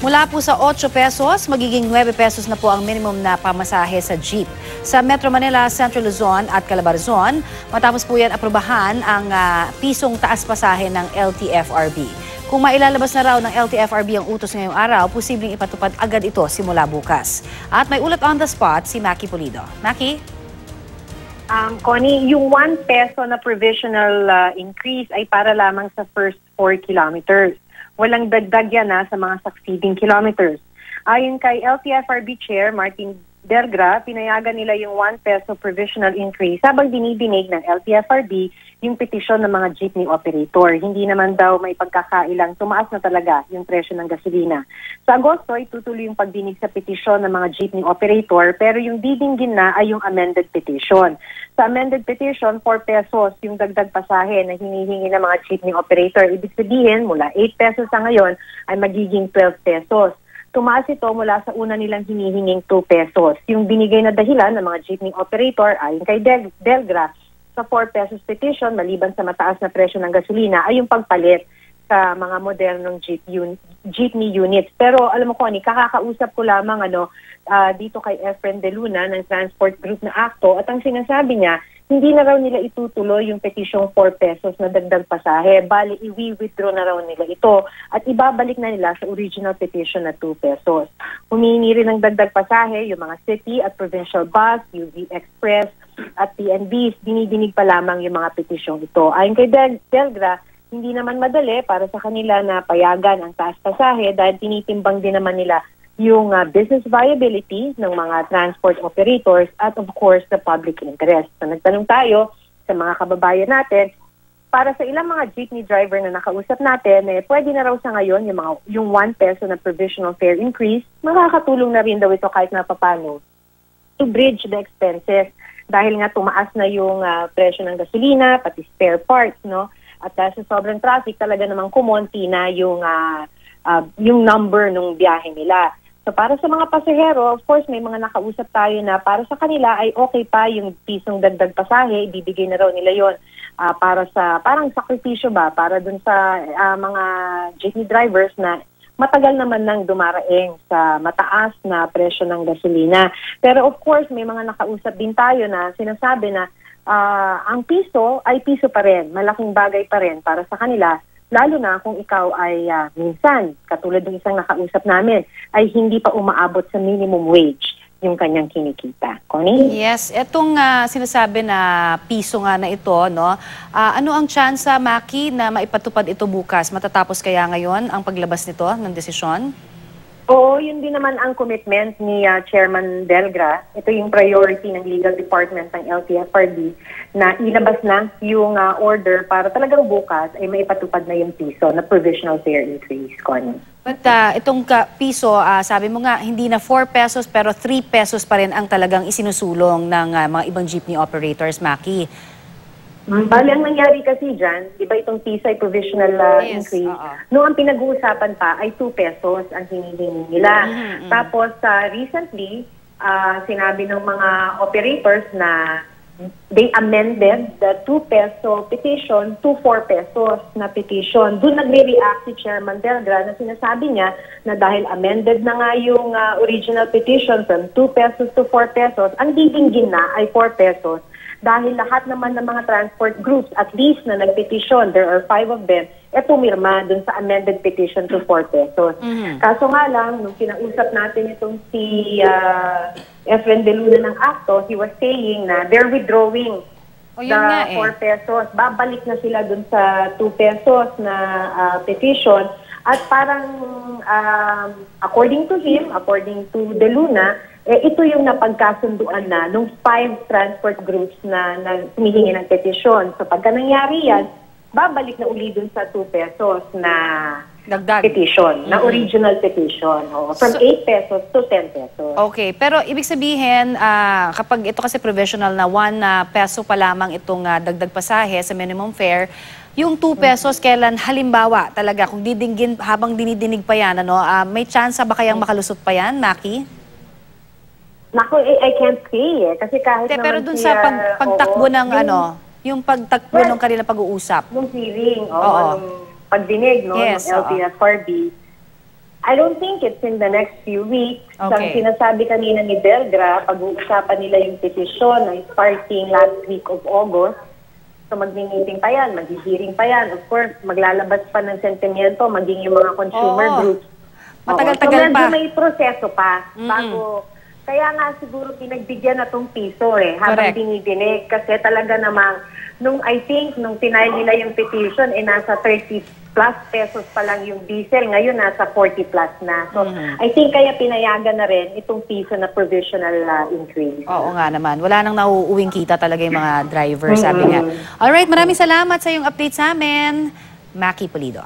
Mula po sa 8 pesos, magiging 9 pesos na po ang minimum na pamasahe sa jeep. Sa Metro Manila, Central Luzon at Calabarzon, matapos po yan aprubahan ang pisong taas pasahe ng LTFRB. Kung mailalabas na raw ng LTFRB ang utos ngayong araw, posibleng ipatupad agad ito simula bukas. At may ulat on the spot si Maki Pulido. Maki? Connie, yung 1 peso na provisional increase ay para lamang sa first 4 kilometers. Walang dagdag yan sa mga succeeding kilometers. Ayon kay LTFRB Chair Martin Delgra, pinayagan nila yung 1 peso provisional increase habang dinidinig ng LTFRB yung petisyon ng mga jeepney operator. Hindi naman daw may pagkakailang tumaas na talaga yung presyo ng gasolina. Sa Agosto, itutuloy yung pagdinig sa petisyon ng mga jeepney operator pero yung didinggin na ay yung amended petition. Sa amended petition, 4 pesos yung dagdag pasahe na hinihingi ng mga jeepney operator. Ibig sabihin, mula 8 pesos sa ngayon ay magiging 12 pesos. Tumaas ito mula sa una nilang hinihinging 2 pesos. Yung binigay na dahilan ng mga jeepney operator ayon kay Delgra sa 4 pesos petition, maliban sa mataas na presyo ng gasolina, ay yung pagpalit sa mga modernong jeepney units. Pero alam mo ko, kakakausap ko lamang dito kay Efren De Luna ng Transport Group na ACTO at ang sinasabi niya, hindi na raw nila itutuloy yung petisyong 4 pesos na dagdag pasahe. Bali, i-withdraw na raw nila ito at ibabalik na nila sa original petition na 2 pesos. Humingi rin ng dagdag pasahe yung mga city at provincial bus, UV Express at PNBs. Dinidinig pa lamang yung mga petisyong ito. Ayon kay Delgra, hindi naman madali para sa kanila na payagan ang taas pasahe dahil tinitimbang din naman nila yung business viability ng mga transport operators at of course the public interest. So nagtanong tayo sa mga kababayan natin, para sa ilang mga jeepney driver na nakausap natin, pwede na raw sa ngayon yung 1 peso na provisional fare increase, makakatulong na rin daw ito kahit na papano to bridge the expenses dahil nga tumaas na yung presyo ng gasolina, pati spare parts, no? At dahil sa sobrang traffic, talaga namang kumonti na yung number ng biyahe nila. So para sa mga pasahero, of course, may mga nakausap tayo na para sa kanila ay okay pa yung pisong dagdag pasahe, ibibigay na raw nila yon para sa parang sakripisyo ba para dun sa mga jeepney drivers na matagal naman nang dumaraing sa mataas na presyo ng gasolina. Pero of course, may mga nakausap din tayo na sinasabi na ang piso ay piso pa rin, malaking bagay pa rin para sa kanila. Lalo na kung ikaw ay minsan, katulad ng isang nakausap namin, ay hindi pa umaabot sa minimum wage yung kanyang kinikita. Connie? Yes, etong sinasabi na piso nga na ito, no? Ano ang tsansa, Maki, na maipatupad ito bukas? Matatapos kaya ngayon ang paglabas nito ng desisyon? Oo, yun din naman ang commitment ni Chairman Delgra. Ito yung priority ng Legal Department ng LTFRB na ilabas na yung order para talagang bukas ay maipatupad na yung piso na provisional fare increase, Connie. But itong piso, sabi mo nga, hindi na 4 pesos pero 3 pesos pa rin ang talagang isinusulong ng mga ibang jeepney operators, Maki. Bali, ang nangyari kasi dyan, iba itong piso ay provisional increase. Noong ang pinag-uusapan pa ay 2 pesos ang hinihingi nila. Tapos, recently, sinabi ng mga operators na they amended the 2 peso petition to 4 pesos na petition. Doon nagre-react si Chairman Delgra na sinasabi niya na dahil amended na nga yung original petition from 2 pesos to 4 pesos, ang didinggin na ay 4 pesos. Dahil lahat naman ng mga transport groups, at least na nagpetisyon, there are 5 of them, pumirma dun sa amended petition to 4 pesos. Kaso nga lang, nung kinausap natin itong si Efren De Luna ng ACTO, he was saying na they're withdrawing the 4 pesos. Babalik na sila dun sa 2 pesos na petition. At parang, according to him, according to De Luna, ito yung napagkasunduan na nung 5 transport groups na humihingi ng petisyon. So pagka nangyari yan, babalik na uli dun sa 2 pesos na petition, na original petition. From 8 pesos to 10 pesos. Okay, pero ibig sabihin, kapag ito kasi provisional na 1 peso pa lamang itong dagdag pasahe sa minimum fare, yung 2 pesos, kailan halimbawa talaga, kung didinggin habang dinidinig pa yan, may chance ba kayang makalusot pa yan, Maki? Naku, I can't say kasi kahit naman pero dun sa pagtakbo ng yung pagtakbo ng kanilang pag-uusap. Yung hearing, nung pagdinig, ng LTFRB, I don't think it's in the next few weeks. Okay. Ang sinasabi kanina ni Delgra, pag-uusapan nila yung petisyon ay starting last week of August. So mag-meeting pa yan, mag-hearing pa yan. Of course, maglalabas pa ng sentimiento, maging yung mga consumer groups. Matagal-tagal so, medyo pa. may proseso pa bago. Kaya nga siguro pinagbigyan na itong piso habang Correct. binidinig. Kasi talaga namang, I think, nung final nila yung petition, nasa 30 plus pesos pa lang yung diesel. Ngayon, nasa 40 plus na. So, I think kaya pinayagan na rin itong piso na provisional increase. Oo nga naman. Wala nang nauuwing kita talaga yung mga driver, sabi nga. Alright, maraming salamat sa iyong update sa amin. Maki Pulido.